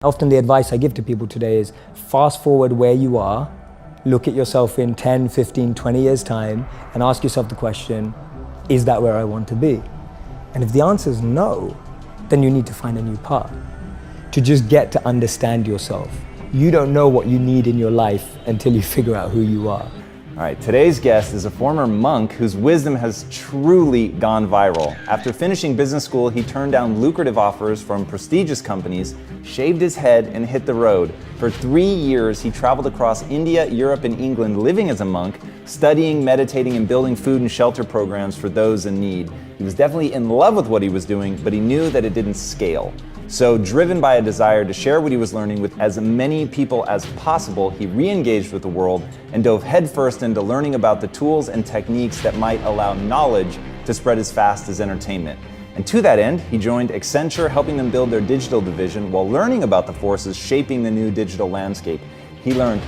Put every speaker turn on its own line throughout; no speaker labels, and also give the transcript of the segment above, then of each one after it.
Often the advice I give to people today is fast forward where you are, look at yourself in 10, 15, 20 years time and ask yourself the question, is that where I want to be? And if the answer is no, then you need to find a new path. To just get to understand yourself. You don't know what you need in your life until you figure out who you are.
All right, today's guest is a former monk whose wisdom has truly gone viral. After finishing business school, he turned down lucrative offers from prestigious companies, shaved his head, and hit the road. For 3 years, he traveled across India, Europe, and England living as a monk, studying, meditating, and building food and shelter programs for those in need. He was definitely in love with what he was doing, but he knew that it didn't scale. So, driven by a desire to share what he was learning with as many people as possible, he re-engaged with the world and dove headfirst into learning about the tools and techniques that might allow knowledge to spread as fast as entertainment. And to that end, he joined Accenture, helping them build their digital division while learning about the forces shaping the new digital landscape. He learned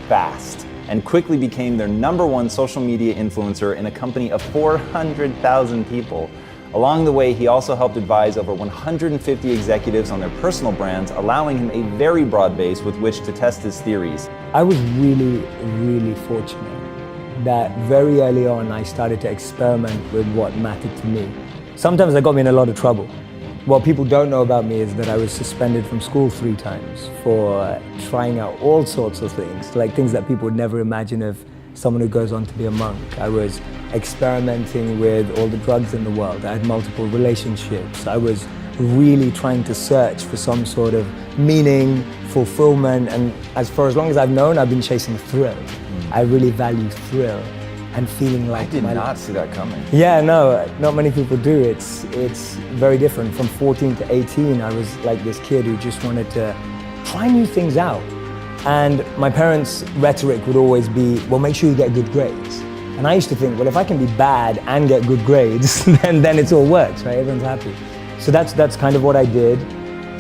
fast and quickly became their #1 social media influencer in a company of 400,000 people. Along the way, he also helped advise over 150 executives on their personal brands, allowing him a very broad base with which to test his theories.
I was really fortunate that very early on I started to experiment with what mattered to me. Sometimes that got me in a lot of trouble. What people don't know about me is that I was suspended from school 3 times for trying out all sorts of things, like things that people would never imagine of someone who goes on to be a monk. I was experimenting with all the drugs in the world. I had multiple relationships. I was really trying to search for some sort of meaning, fulfillment, and as long as I've known, I've been chasing thrill. I really value thrill and feeling like
I did not see that coming.
Yeah, no, not many people do. It's very different. From 14 to 18, I was like this kid who just wanted to try new things out. And my parents' rhetoric would always be, well, make sure you get good grades. And I used to think, well, if I can be bad and get good grades, then it all works, right? Everyone's happy. So that's kind of what I did.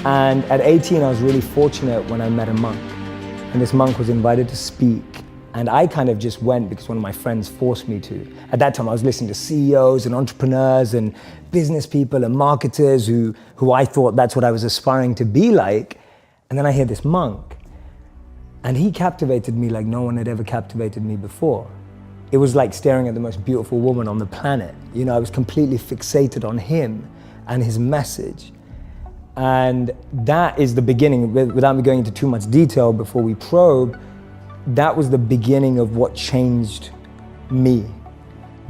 And at 18, I was really fortunate when I met a monk. And this monk was invited to speak. And I kind of just went because one of my friends forced me to. At that time, I was listening to CEOs and entrepreneurs and business people and marketers who I thought that's what I was aspiring to be like. And then I hear this monk. And he captivated me like no one had ever captivated me before. It was like staring at the most beautiful woman on the planet. You know, I was completely fixated on him and his message. And that is the beginning, without me going into too much detail before we probe, that was the beginning of what changed me.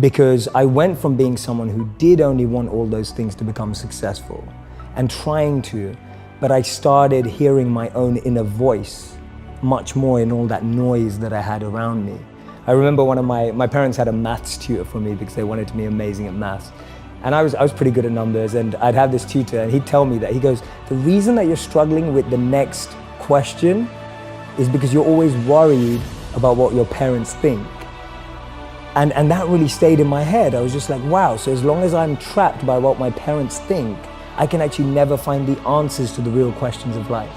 Because I went from being someone who did only want all those things to become successful and trying to, but I started hearing my own inner voice much more in all that noise that I had around me. I remember one of my parents had a maths tutor for me because they wanted to be amazing at maths. And I was pretty good at numbers, and I'd have this tutor and he'd tell me that, he goes, the reason that you're struggling with the next question is because you're always worried about what your parents think. And that really stayed in my head. I was just like, wow, so as long as I'm trapped by what my parents think, I can actually never find the answers to the real questions of life.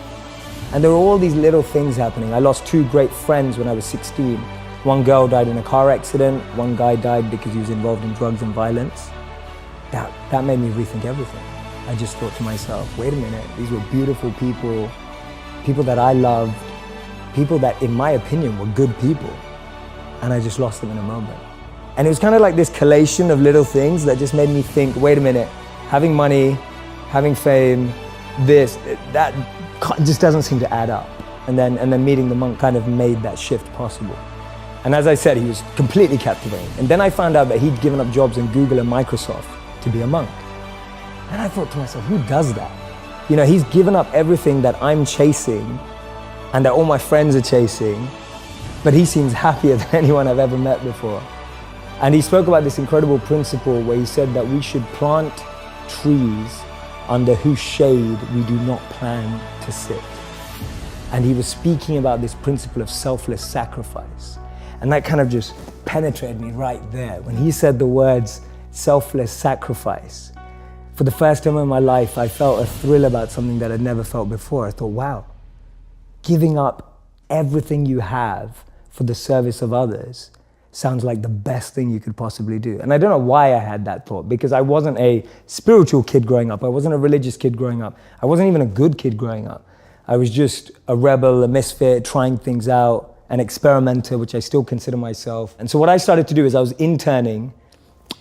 And there were all these little things happening. I lost 2 great friends when I was 16. One girl died in a car accident. One guy died because he was involved in drugs and violence. That made me rethink everything. I just thought to myself, wait a minute, these were beautiful people, people that I loved, people that in my opinion were good people. And I just lost them in a moment. And it was kind of like this collation of little things that just made me think, wait a minute, having money, having fame, that just doesn't seem to add up. And then meeting the monk kind of made that shift possible. And as I said, he was completely captivating. And then I found out that he'd given up jobs in Google and Microsoft to be a monk. And I thought to myself, who does that? You know, he's given up everything that I'm chasing and that all my friends are chasing, but he seems happier than anyone I've ever met before. And he spoke about this incredible principle where he said that we should plant trees under whose shade we do not plan to sit. And he was speaking about this principle of selfless sacrifice. And that kind of just penetrated me right there. When he said the words selfless sacrifice, for the first time in my life, I felt a thrill about something that I'd never felt before. I thought, wow, giving up everything you have for the service of others sounds like the best thing you could possibly do. And I don't know why I had that thought, because I wasn't a spiritual kid growing up. I wasn't a religious kid growing up. I wasn't even a good kid growing up. I was just a rebel, a misfit, trying things out, an experimenter, which I still consider myself. And so what I started to do is I was interning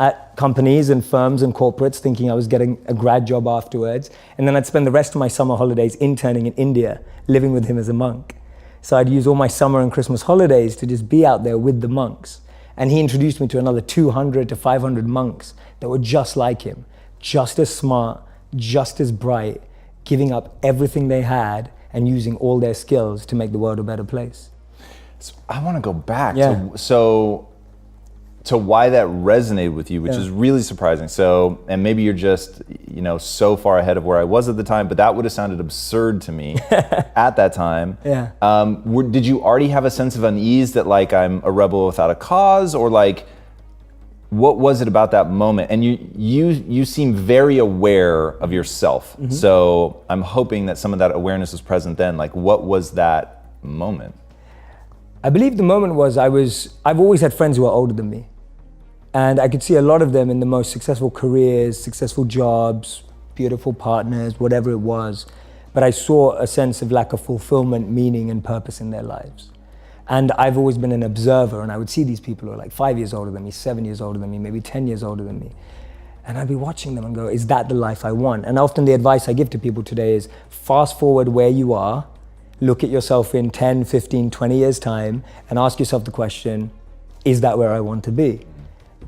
at companies and firms and corporates, thinking I was getting a grad job afterwards. And then I'd spend the rest of my summer holidays interning in India, living with him as a monk. So I'd use all my summer and Christmas holidays to just be out there with the monks. And he introduced me to another 200 to 500 monks that were just like him, just as smart, just as bright, giving up everything they had and using all their skills to make the world a better place.
So I want to go back to why that resonated with you, which is really surprising. So, and maybe you're just, so far ahead of where I was at the time, but that would have sounded absurd to me at that time.
Yeah.
Did you already have a sense of unease that like I'm a rebel without a cause, or like, what was it about that moment? And you seem very aware of yourself. Mm-hmm. So I'm hoping that some of that awareness was present then. Like, what was that moment?
I believe the moment was I've always had friends who are older than me. And I could see a lot of them in the most successful careers, successful jobs, beautiful partners, whatever it was. But I saw a sense of lack of fulfillment, meaning, and purpose in their lives. And I've always been an observer, and I would see these people who are like 5 years older than me, 7 years older than me, maybe 10 years older than me. And I'd be watching them and go, is that the life I want? And often the advice I give to people today is fast forward where you are, look at yourself in 10, 15, 20 years time, and ask yourself the question, is that where I want to be?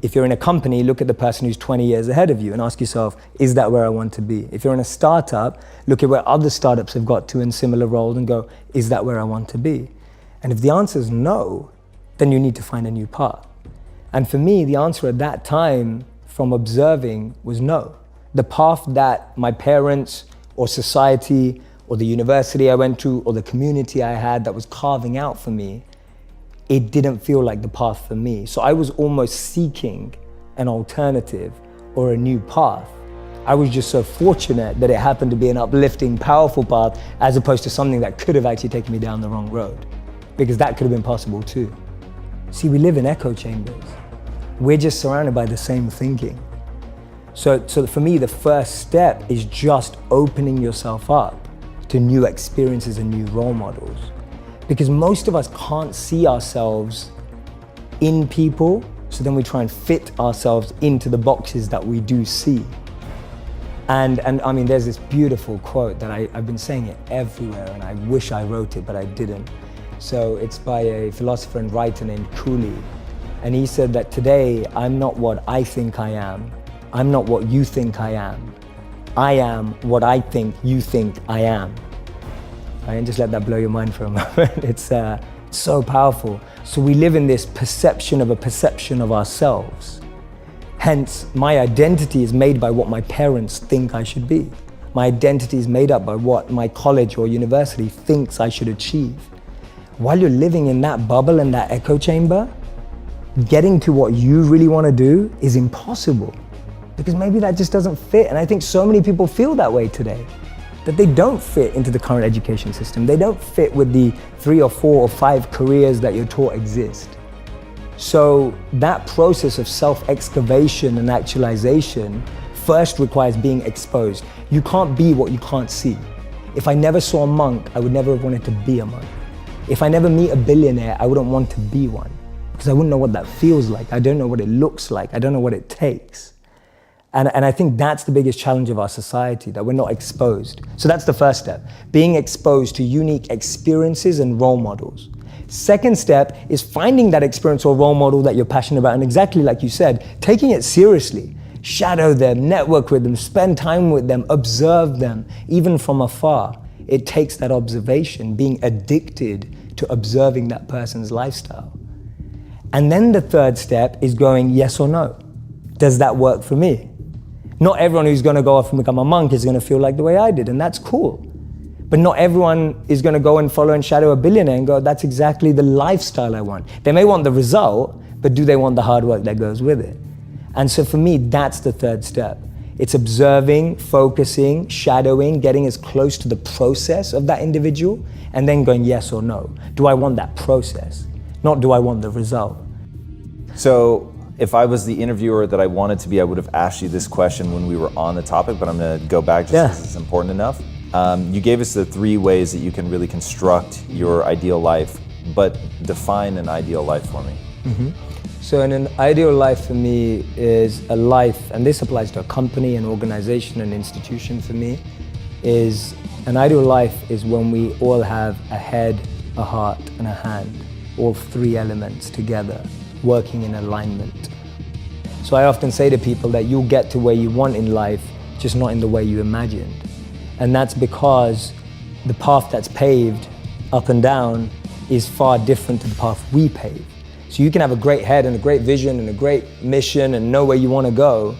If you're in a company, look at the person who's 20 years ahead of you and ask yourself, is that where I want to be? If you're in a startup, look at where other startups have got to in similar roles and go, is that where I want to be? And if the answer is no, then you need to find a new path. And for me, the answer at that time from observing was no. The path that my parents or society or the university I went to or the community I had that was carving out for me, it didn't feel like the path for me. So I was almost seeking an alternative or a new path. I was just so fortunate that it happened to be an uplifting, powerful path as opposed to something that could have actually taken me down the wrong road, because that could have been possible too. See, we live in echo chambers. We're just surrounded by the same thinking. So for me, the first step is just opening yourself up to new experiences and new role models. Because most of us can't see ourselves in people, so then we try and fit ourselves into the boxes that we do see. And I mean, there's this beautiful quote that I've been saying it everywhere, and I wish I wrote it, but I didn't. So it's by a philosopher and writer named Cooley. And he said that today, I'm not what I think I am. I'm not what you think I am. I am what I think you think I am. And just let that blow your mind for a moment. It's so powerful. So we live in this perception of a perception of ourselves. Hence, my identity is made by what my parents think I should be. My identity is made up by what my college or university thinks I should achieve. While you're living in that bubble and that echo chamber, getting to what you really want to do is impossible, because maybe that just doesn't fit. And I think so many people feel that way today, that they don't fit into the current education system. They don't fit with the 3 or 4 or 5 careers that you're taught exist. So that process of self-excavation and actualization first requires being exposed. You can't be what you can't see. If I never saw a monk, I would never have wanted to be a monk. If I never meet a billionaire, I wouldn't want to be one, because I wouldn't know what that feels like. I don't know what it looks like. I don't know what it takes. And I think that's the biggest challenge of our society, that we're not exposed. So that's the first step, being exposed to unique experiences and role models. Second step is finding that experience or role model that you're passionate about, and exactly like you said, taking it seriously. Shadow them, network with them, spend time with them, observe them, even from afar. It takes that observation, being addicted to observing that person's lifestyle. And then the third step is going yes or no. Does that work for me? Not everyone who's going to go off and become a monk is going to feel like the way I did, and that's cool. But not everyone is going to go and follow and shadow a billionaire and go, that's exactly the lifestyle I want. They may want the result, but do they want the hard work that goes with it? And so for me, that's the third step. It's observing, focusing, shadowing, getting as close to the process of that individual, and then going yes or no. Do I want that process? Not do I want the result?
So if I was the interviewer that I wanted to be, I would have asked you this question when we were on the topic, but I'm going to go back just because it's important enough. You gave us the 3 ways that you can really construct your ideal life, but define an ideal life for me.
So an ideal life for me is a life, and this applies to a company, an organization, an institution for me, is an ideal life is when we all have a head, a heart, and a hand, all 3 elements together, working in alignment. So I often say to people that you'll get to where you want in life, just not in the way you imagined. And that's because the path that's paved up and down is far different to the path we pave. So you can have a great head and a great vision and a great mission and know where you want to go,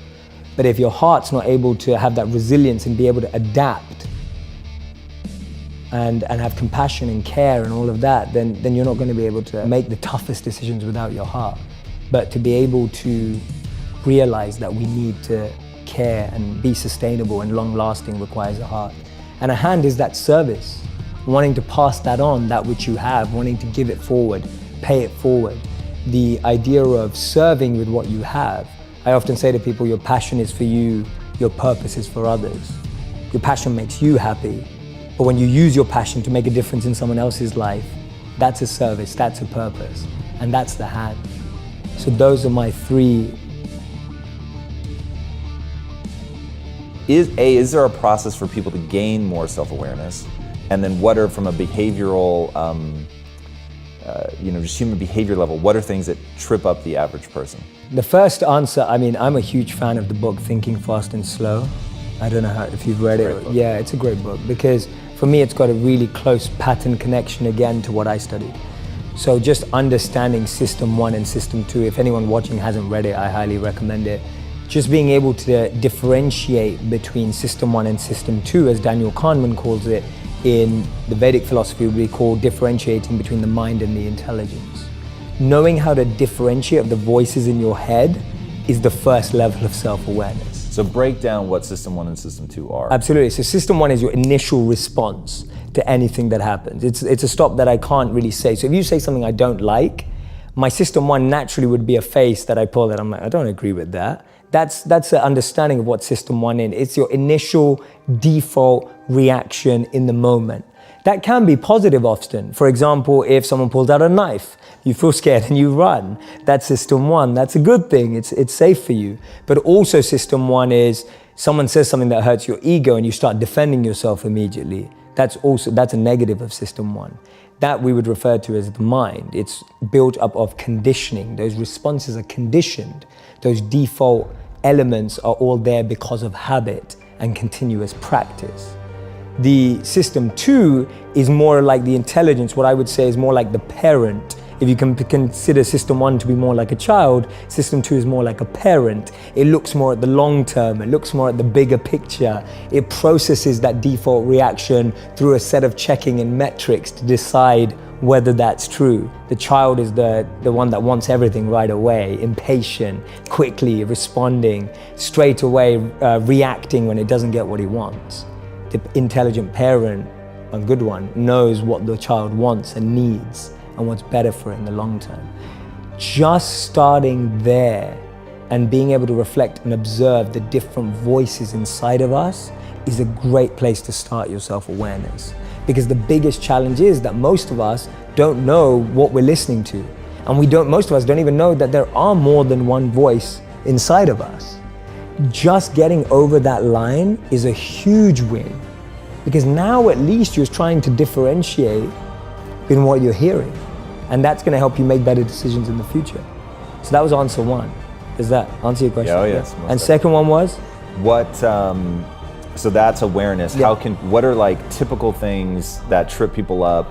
but if your heart's not able to have that resilience and be able to adapt and have compassion and care and all of that, then you're not going to be able to make the toughest decisions without your heart. But to be able to realize that we need to care and be sustainable and long-lasting requires a heart. And a hand is that service, wanting to pass that on, that which you have, wanting to give it forward, pay it forward. The idea of serving with what you have. I often say to people, your passion is for you, your purpose is for others. Your passion makes you happy, but when you use your passion to make a difference in someone else's life, that's a service, that's a purpose, and that's the hand. So those are my 3.
Is there a process for people to gain more self-awareness? And then what are, from a behavioral, just human behavior level, what are things that trip up the average person?
The first answer, I'm a huge fan of the book Thinking Fast and Slow. I don't know if you've read it. Yeah, it's a great book because for me it's got a really close pattern connection again to what I studied. So just understanding System 1 and System 2, if anyone watching hasn't read it, I highly recommend it. Just being able to differentiate between System 1 and System 2, as Daniel Kahneman calls it, in the Vedic philosophy would be called differentiating between the mind and the intelligence. Knowing how to differentiate the voices in your head is the first level of self-awareness.
So break down what System 1 and System 2 are.
Absolutely. So System 1 is your initial response to anything that happens. It's a stop that I can't really say. So if you say something I don't like, my System 1 naturally would be a face that I pull that I'm like, I don't agree with that. That's an understanding of what System 1 is. It's your initial default reaction in the moment. That can be positive often. For example, if someone pulls out a knife, you feel scared and you run. That's System 1. That's a good thing. It's safe for you. But also System 1 is someone says something that hurts your ego and you start defending yourself immediately. That's a negative of System 1. That we would refer to as the mind. It's built up of conditioning. Those responses are conditioned. Those default elements are all there because of habit and continuous practice. The System 2 is more like the intelligence, what I would say is more like the parent. If you can consider System 1 to be more like a child, System 2 is more like a parent. It looks more at the long term, it looks more at the bigger picture. It processes that default reaction through a set of checking and metrics to decide whether that's true. The child is the one that wants everything right away, impatient, quickly responding, straight away reacting when it doesn't get what he wants. The intelligent parent, a good one, knows what the child wants and needs and what's better for it in the long term. Just starting there and being able to reflect and observe the different voices inside of us is a great place to start your self-awareness. Because the biggest challenge is that most of us don't know what we're listening to. And most of us don't even know that there are more than one voice inside of us. Just getting over that line is a huge win. Because now at least you're trying to differentiate in what you're hearing. And that's going to help you make better decisions in the future. So that was answer 1. Does that answer your question?
Yeah, oh yes.
And second one was?
So that's awareness.
Yeah.
What are like typical things that trip people up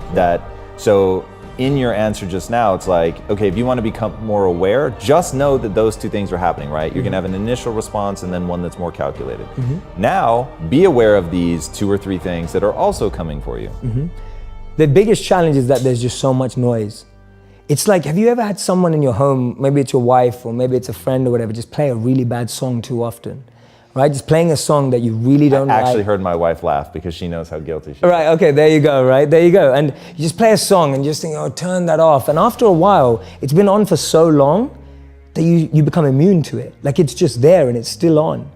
so in your answer just now, it's like, okay, if you want to become more aware, just know that those 2 things are happening, right? You're going to have an initial response and then one that's more calculated. Now, be aware of these 2 or 3 things that are also coming for you.
The biggest challenge is that there's just so much noise. It's like, have you ever had someone in your home, maybe it's your wife or maybe it's a friend or whatever, just play a really bad song too often? Right? Just playing a song that you really don't like.
I actually heard my wife laugh because she knows how guilty she is.
Right, okay, there you go, right? There you go. And you just play a song and you just think, oh, turn that off. And after a while, it's been on for so long that you become immune to it. Like it's just there and it's still on.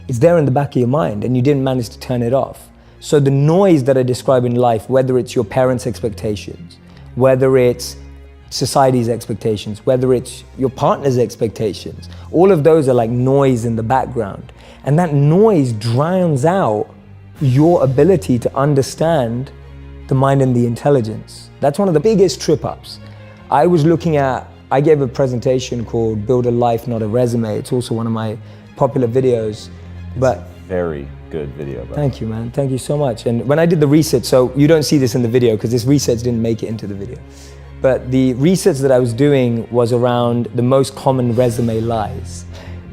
It's there in the back of your mind and you didn't manage to turn it off. So the noise that I describe in life, whether it's your parents' expectations, whether it's society's expectations, whether it's your partner's expectations, all of those are like noise in the background. And that noise drowns out your ability to understand the mind and the intelligence. That's one of the biggest trip-ups. I gave a presentation called Build a Life, Not a Resume. It's also one of my popular videos. But
very good video, bro.
Thank you, man. Thank you so much. And when I did the research, so you don't see this in the video because this research didn't make it into the video. But the research that I was doing was around the most common resume lies.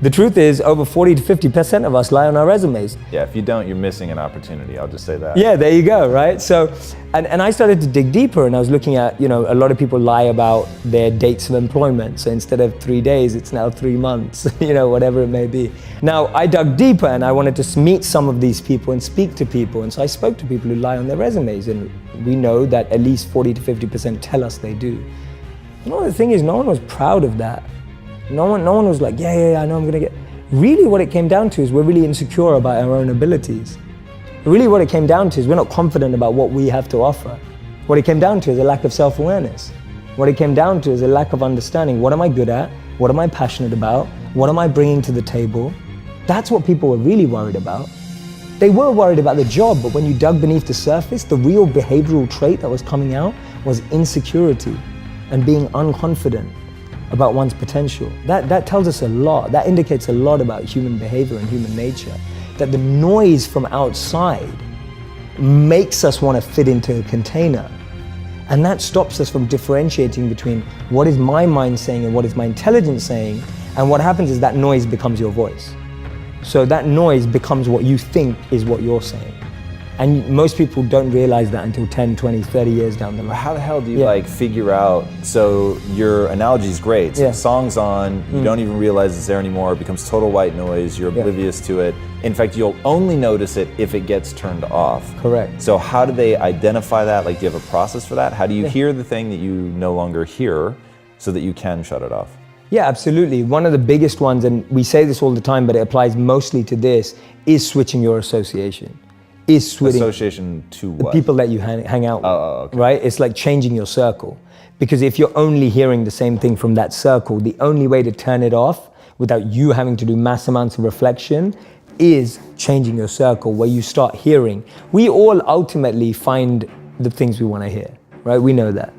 The truth is, over 40 to 50% of us lie on our resumes.
Yeah, if you don't, you're missing an opportunity. I'll just say that.
Yeah, there you go, right? So, and I started to dig deeper, and I was looking at, a lot of people lie about their dates of employment. So instead of 3 days, it's now 3 months, whatever it may be. Now, I dug deeper, and I wanted to meet some of these people and speak to people. And so I spoke to people who lie on their resumes, and we know that at least 40 to 50% tell us they do. The thing is, no one was proud of that. No one was like, yeah, I know I'm gonna get. Really what it came down to is we're really insecure about our own abilities. Really what it came down to is we're not confident about what we have to offer. What it came down to is a lack of self-awareness. What it came down to is a lack of understanding. What am I good at? What am I passionate about? What am I bringing to the table? That's what people were really worried about. They were worried about the job, but when you dug beneath the surface, the real behavioral trait that was coming out was insecurity and being unconfident about one's potential. That tells us a lot. That indicates a lot about human behavior and human nature. That the noise from outside makes us want to fit into a container. And that stops us from differentiating between what is my mind saying and what is my intelligence saying. And what happens is that noise becomes your voice. So that noise becomes what you think is what you're saying. And most people don't realize that until 10, 20, 30 years down the line.
How the hell do you figure out, so your analogy is great, so the song's on, you don't even realize it's there anymore, it becomes total white noise, you're oblivious to it. In fact, you'll only notice it if it gets turned off.
Correct.
So how do they identify that? Like, do you have a process for that? How do you hear the thing that you no longer hear so that you can shut it off?
Yeah, absolutely. One of the biggest ones, and we say this all the time, but it applies mostly to this, is switching your association.
Association to what?
The people that you hang out with,
okay.
right? It's like changing your circle. Because if you're only hearing the same thing from that circle, the only way to turn it off without you having to do mass amounts of reflection is changing your circle, where you start hearing. We all ultimately find the things we want to hear, right? We know that.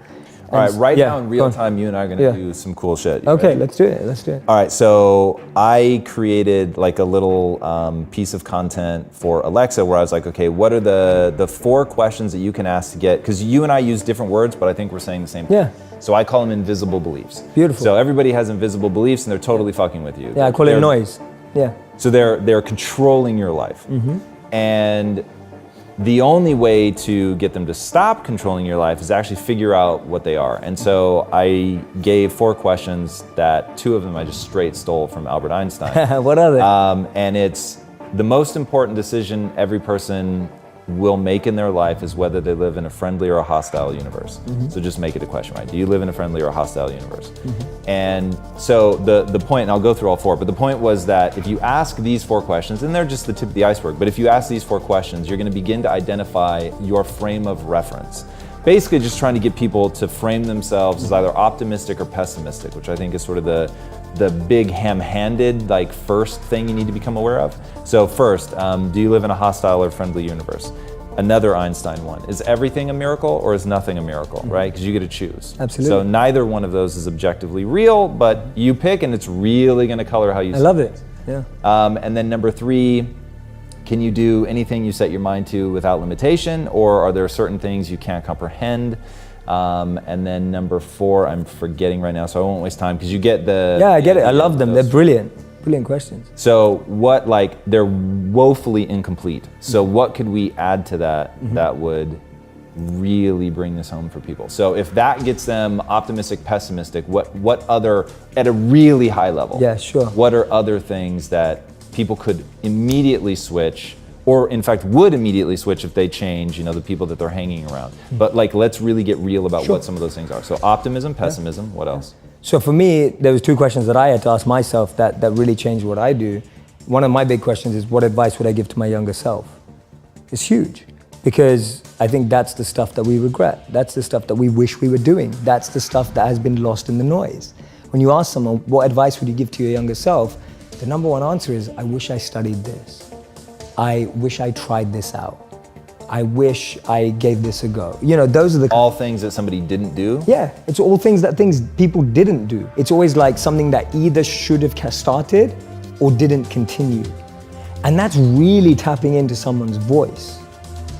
All right, right now in real time, you and I are gonna do some cool shit.
Okay, let's do it.
All right, so I created like a little piece of content for Alexa where I was like, okay, what are the 4 questions that you can ask to get, because you and I use different words, but I think we're saying the same thing.
Yeah.
So I call them invisible beliefs.
Beautiful.
So everybody has invisible beliefs and they're totally fucking with you.
Yeah, I call it noise. Yeah.
So they're controlling your life. And the only way to get them to stop controlling your life is actually figure out what they are. And so I gave 4 questions that 2 of them I just straight stole from Albert Einstein.
What are they?
And it's the most important decision every person will make in their life is whether they live in a friendly or a hostile universe. So just make it a question, right? Do you live in a friendly or a hostile universe? And so the point, and I'll go through all 4, but the point was that if you ask these 4 questions, and they're just the tip of the iceberg, but if you ask these 4 questions, you're gonna begin to identify your frame of reference. Basically just trying to get people to frame themselves as either optimistic or pessimistic, which I think is sort of the big ham-handed first thing you need to become aware of. So first, do you live in a hostile or friendly universe? Another Einstein one, is everything a miracle or is nothing a miracle, right? Because you get to choose.
Absolutely.
So neither one of those is objectively real, but you pick and it's really gonna color how you see
I love it, yeah.
And then number 3, can you do anything you set your mind to without limitation, or are there certain things you can't comprehend? And then number 4, I'm forgetting right now, so I won't waste time because you get the...
Yeah, I get it. I love them. They're brilliant. Brilliant questions.
So what, they're woefully incomplete. So what could we add to that that would really bring this home for people? So if that gets them optimistic, pessimistic, what other, at a really high level, what are other things that people could immediately switch, or in fact would immediately switch if they change, the people that they're hanging around. But let's really get real about what some of those things are. So optimism, pessimism, what else?
So for me, there was 2 questions that I had to ask myself that really changed what I do. One of my big questions is, what advice would I give to my younger self? It's huge. Because I think that's the stuff that we regret. That's the stuff that we wish we were doing. That's the stuff that has been lost in the noise. When you ask someone, what advice would you give to your younger self? The number one answer is, I wish I studied this. I wish I tried this out. I wish I gave this a go. You know, those are the...
All things that somebody didn't do?
Yeah, it's all things people didn't do. It's always like something that either should have started or didn't continue. And that's really tapping into someone's voice,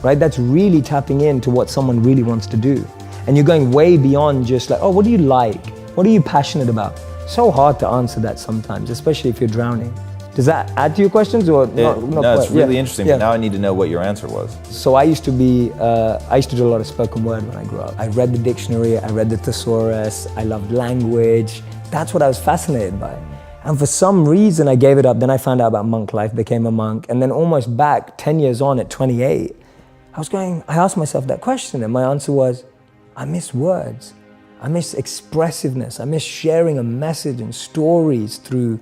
right? That's really tapping into what someone really wants to do. And you're going way beyond just like, oh, what do you like? What are you passionate about? So hard to answer that sometimes, especially if you're drowning. Does that add to your questions or not?
No, it's really interesting, but now I need to know what your answer was.
So I used to do a lot of spoken word when I grew up. I read the dictionary, I read the thesaurus, I loved language. That's what I was fascinated by. And for some reason I gave it up. Then I found out about monk life, became a monk. And then almost back 10 years on at 28, I asked myself that question and my answer was, I miss words. I miss expressiveness. I miss sharing a message and stories through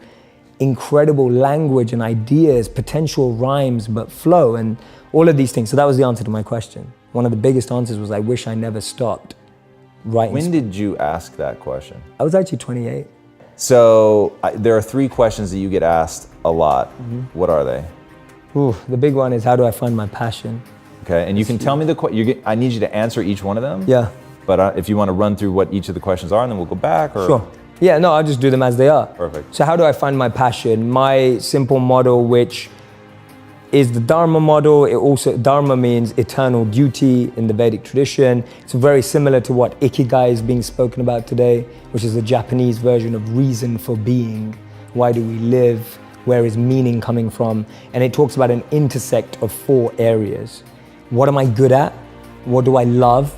incredible language and ideas, potential rhymes, but flow and all of these things. So that was the answer to my question. One of the biggest answers was, I wish I never stopped writing.
When did you ask that question?
I was actually 28.
So there are 3 questions that you get asked a lot. Mm-hmm. What are they?
Ooh, the big one is, how do I find my passion?
Okay, and you can tell me I need you to answer each one of them.
Yeah.
But if you want to run through what each of the questions are, and then we'll go back, or...
Sure. Yeah, no, I'll just do them as they are.
Perfect.
So how do I find my passion? My simple model, which is the Dharma model. Dharma means eternal duty in the Vedic tradition. It's very similar to what Ikigai is being spoken about today, which is the Japanese version of reason for being. Why do we live? Where is meaning coming from? And it talks about an intersect of 4 areas. What am I good at? What do I love?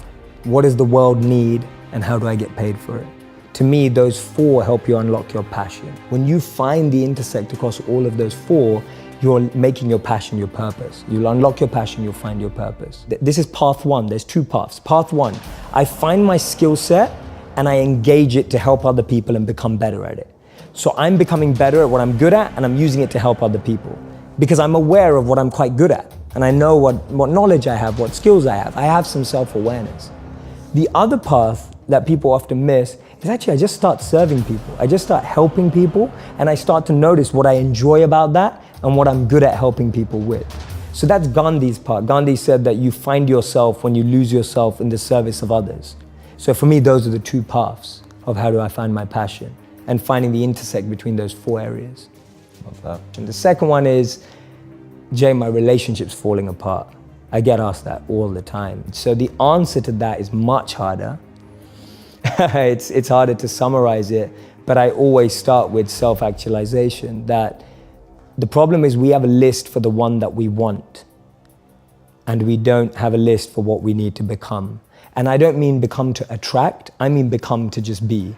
What does the world need? And how do I get paid for it? To me, those 4 help you unlock your passion. When you find the intersect across all of those 4, you're making your passion your purpose. You'll unlock your passion, you'll find your purpose. This is path 1, there's 2 paths. Path 1, I find my skill set and I engage it to help other people and become better at it. So I'm becoming better at what I'm good at and I'm using it to help other people because I'm aware of what I'm quite good at and I know what knowledge I have, what skills I have. I have some self-awareness. The other path that people often miss is actually I just start serving people. I just start helping people and I start to notice what I enjoy about that and what I'm good at helping people with. So that's Gandhi's part. Gandhi said that you find yourself when you lose yourself in the service of others. So for me, those are the 2 paths of how do I find my passion and finding the intersect between those 4 areas.
Love that.
And the second one is, Jay, my relationship's falling apart. I get asked that all the time. So the answer to that is much harder. It's harder to summarize it, but I always start with self-actualization, that the problem is we have a list for the one that we want, and we don't have a list for what we need to become. And I don't mean become to attract, I mean become to just be,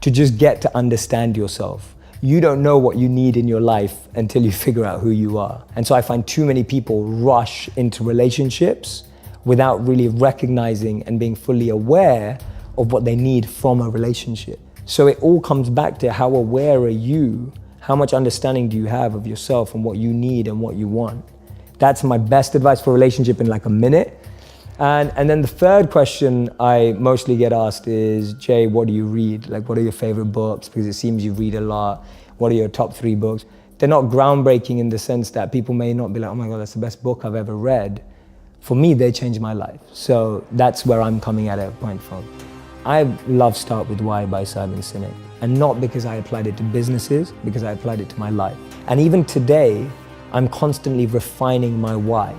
to just get to understand yourself. You don't know what you need in your life until you figure out who you are. And so I find too many people rush into relationships without really recognizing and being fully aware of what they need from a relationship. So it all comes back to, how aware are you? How much understanding do you have of yourself and what you need and what you want? That's my best advice for a relationship in like a minute. And then the third question I mostly get asked is, Jay, what do you read? Like, what are your favorite books? Because it seems you read a lot. What are your top 3 books? They're not groundbreaking in the sense that people may not be like, oh my God, that's the best book I've ever read. For me, they changed my life. So that's where I'm coming at a point from. I love Start With Why by Simon Sinek. And not because I applied it to businesses, because I applied it to my life. And even today, I'm constantly refining my why.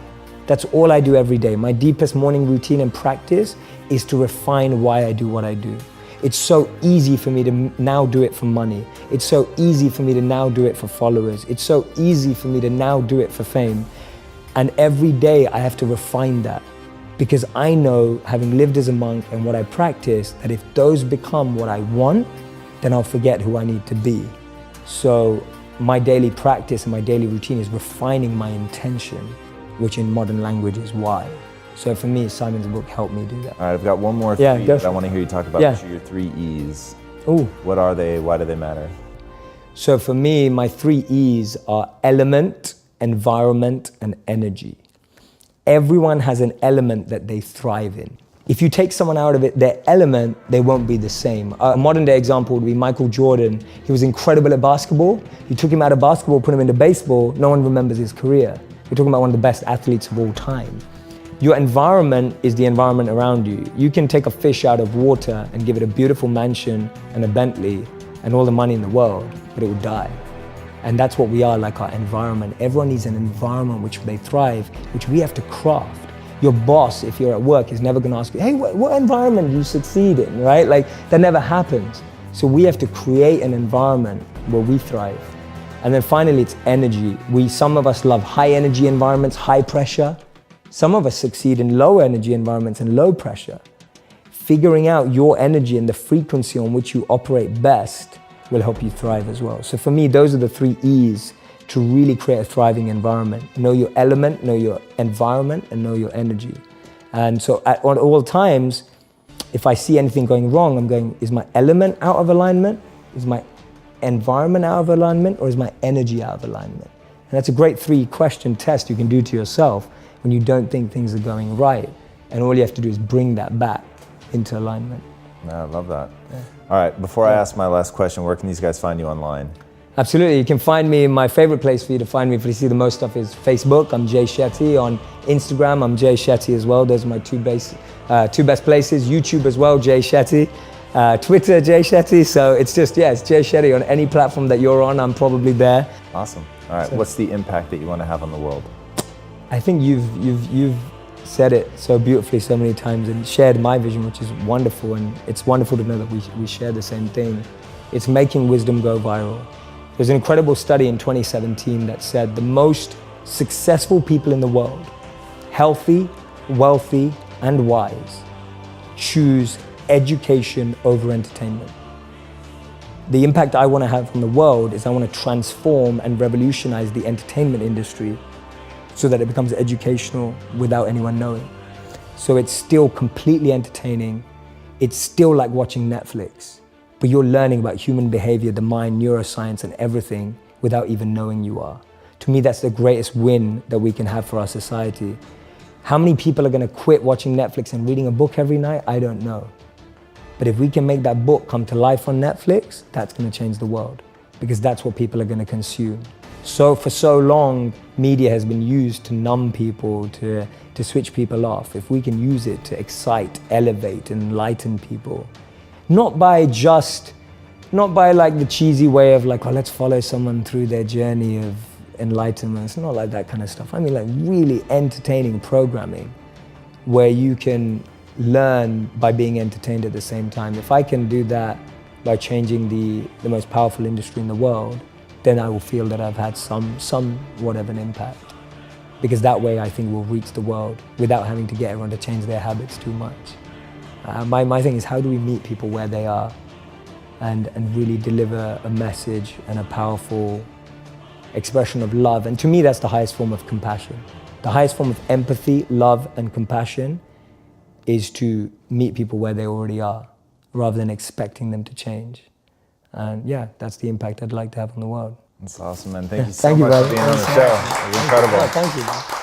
That's all I do every day. My deepest morning routine and practice is to refine why I do what I do. It's so easy for me to now do it for money. It's so easy for me to now do it for followers. It's so easy for me to now do it for fame. And every day I have to refine that, because I know, having lived as a monk and what I practice, that if those become what I want, then I'll forget who I need to be. So my daily practice and my daily routine is refining my intention, which in modern language is why. So for me, Simon's book helped me do that.
All right, I've got one more three that I want to hear you talk about. Which are your 3 E's.
Ooh.
What are they? Why do they matter?
So for me, my 3 E's are element, environment, and energy. Everyone has an element that they thrive in. If you take someone out of their element, they won't be the same. A modern day example would be Michael Jordan. He was incredible at basketball. You took him out of basketball, put him into baseball, no one remembers his career. You're talking about one of the best athletes of all time. Your environment is the environment around you. You can take a fish out of water and give it a beautiful mansion and a Bentley and all the money in the world, but it will die. And that's what we are, like our environment. Everyone needs an environment which they thrive, which we have to craft. Your boss, if you're at work, is never gonna ask you, hey, what environment do you succeed in, right? Like, that never happens. So we have to create an environment where we thrive. And then finally, it's energy. Some of us love high energy environments, high pressure. Some of us succeed in low energy environments and low pressure. Figuring out your energy and the frequency on which you operate best will help you thrive as well. So for me, those are the 3 E's to really create a thriving environment. Know your element, know your environment, and know your energy. And so at all times, if I see anything going wrong, I'm going, is my element out of alignment? Is my environment out of alignment? Or is my energy out of alignment? And that's a great 3-question test you can do to yourself when you don't think things are going right. And all you have to do is bring that back into alignment.
I love that. Yeah. All right, before I ask my last question, where can these guys find you online?
Absolutely, you can find me, my favorite place for you to find me, if you see the most stuff, is Facebook. I'm Jay Shetty. On Instagram, I'm Jay Shetty as well. Those are my two best places. YouTube as well, Jay Shetty. Twitter, Jay Shetty. So it's just, it's Jay Shetty. On any platform that you're on, I'm probably there.
Awesome. All right, what's the impact that you want to have on the world?
I think you've said it so beautifully so many times and shared my vision, which is wonderful. And it's wonderful to know that we share the same thing. It's making wisdom go viral. There's an incredible study in 2017 that said the most successful people in the world, healthy, wealthy, and wise, choose education over entertainment. The impact I want to have on the world is I want to transform and revolutionize the entertainment industry so that it becomes educational without anyone knowing. So it's still completely entertaining. It's still like watching Netflix, but you're learning about human behavior, the mind, neuroscience, and everything without even knowing you are. To me, that's the greatest win that we can have for our society. How many people are gonna quit watching Netflix and reading a book every night? I don't know. But if we can make that book come to life on Netflix, that's gonna change the world, because that's what people are gonna consume. So for so long, media has been used to numb people, to switch people off. If we can use it to excite, elevate, and enlighten people, not by like the cheesy way of like, oh, let's follow someone through their journey of enlightenment. It's not like that kind of stuff. I mean, like really entertaining programming where you can learn by being entertained at the same time. If I can do that by changing the most powerful industry in the world, then I will feel that I've had somewhat of an impact. Because that way I think we'll reach the world without having to get everyone to change their habits too much. My thing is, how do we meet people where they are and really deliver a message and a powerful expression of love? And to me, that's the highest form of compassion. The highest form of empathy, love, and compassion is to meet people where they already are, rather than expecting them to change. And that's the impact I'd like to have on the world.
That's awesome, man. Thank you so much for being on the show. It was incredible.
Thank you.